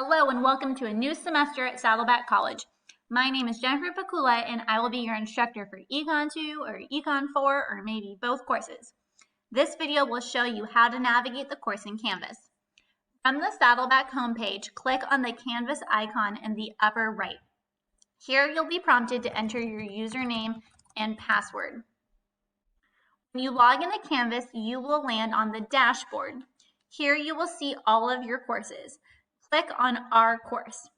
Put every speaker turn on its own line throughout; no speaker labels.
Hello and welcome to a new semester at Saddleback College. My name is Jennifer Pakula and I will be your instructor for Econ 2 or Econ 4 or maybe both courses. This video will show you how to navigate the course in Canvas. From the Saddleback homepage, click on the Canvas icon in the upper right. Here you'll be prompted to enter your username and password. When you log into Canvas, you will land on the dashboard. Here you will see all of your courses. Click on Our Course.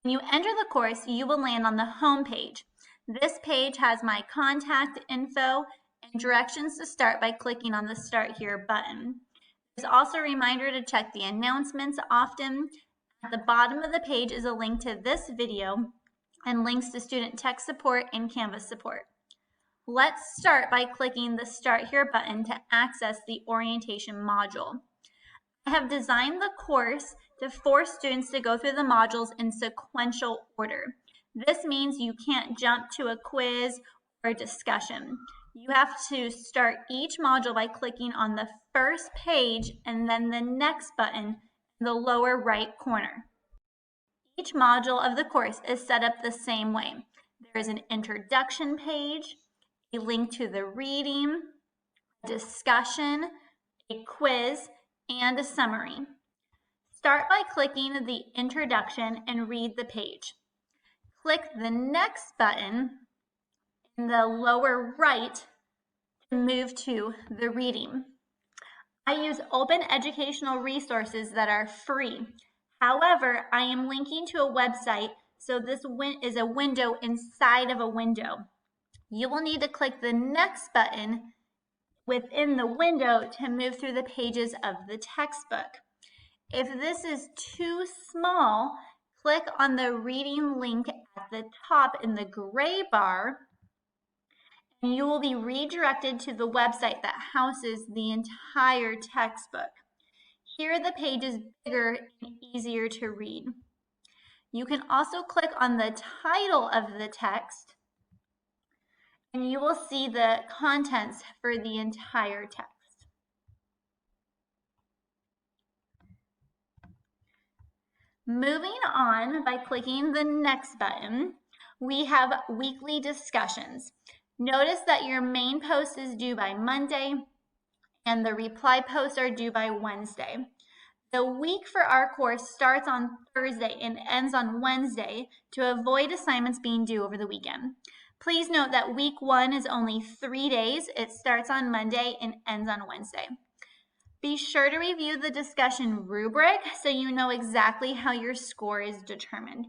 When you enter the course, you will land on the home page. This page has my contact info and directions to start by clicking on the Start Here button. There's also a reminder to check the announcements often. At the bottom of the page is a link to this video and links to student tech support and Canvas support. Let's start by clicking the Start Here button to access the orientation module. I have designed the course to force students to go through the modules in sequential order. This means you can't jump to a quiz or a discussion. You have to start each module by clicking on the first page and then the next button in the lower right corner. Each module of the course is set up the same way. There is an introduction page, a link to the reading, a discussion, a quiz, and a summary. Start by clicking the introduction and read the page. Click the next button in the lower right to move to the reading. I use open educational resources that are free. However, I am linking to a website, so this is a window inside of a window. You will need to click the next button within the window to move through the pages of the textbook. If this is too small, click on the reading link at the top in the gray bar, and you will be redirected to the website that houses the entire textbook. Here the page is bigger and easier to read. You can also click on the title of the text, and you will see the contents for the entire text. Moving on by clicking the next button, we have weekly discussions. Notice that your main post is due by Monday and the reply posts are due by Wednesday. The week for our course starts on Thursday and ends on Wednesday to avoid assignments being due over the weekend. Please note that week 1 is only 3 days. It starts on Monday and ends on Wednesday. Be sure to review the discussion rubric so you know exactly how your score is determined.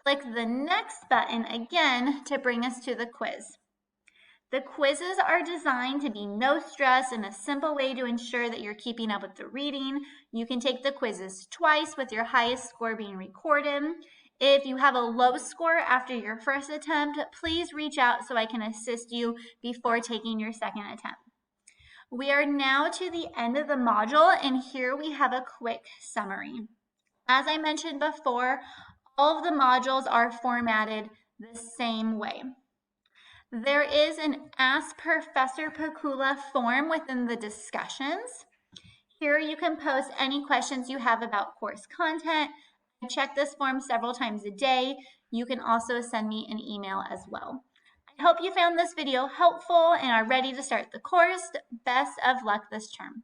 Click the next button again to bring us to the quiz. The quizzes are designed to be no stress and a simple way to ensure that you're keeping up with the reading. You can take the quizzes twice with your highest score being recorded. If you have a low score after your first attempt, please reach out so I can assist you before taking your second attempt. We are now to the end of the module, and here we have a quick summary. As I mentioned before, all of the modules are formatted the same way. There is an Ask Professor Pakula form within the discussions. Here you can post any questions you have about course content. I check this form several times a day. You can also send me an email as well. I hope you found this video helpful and are ready to start the course. Best of luck this term.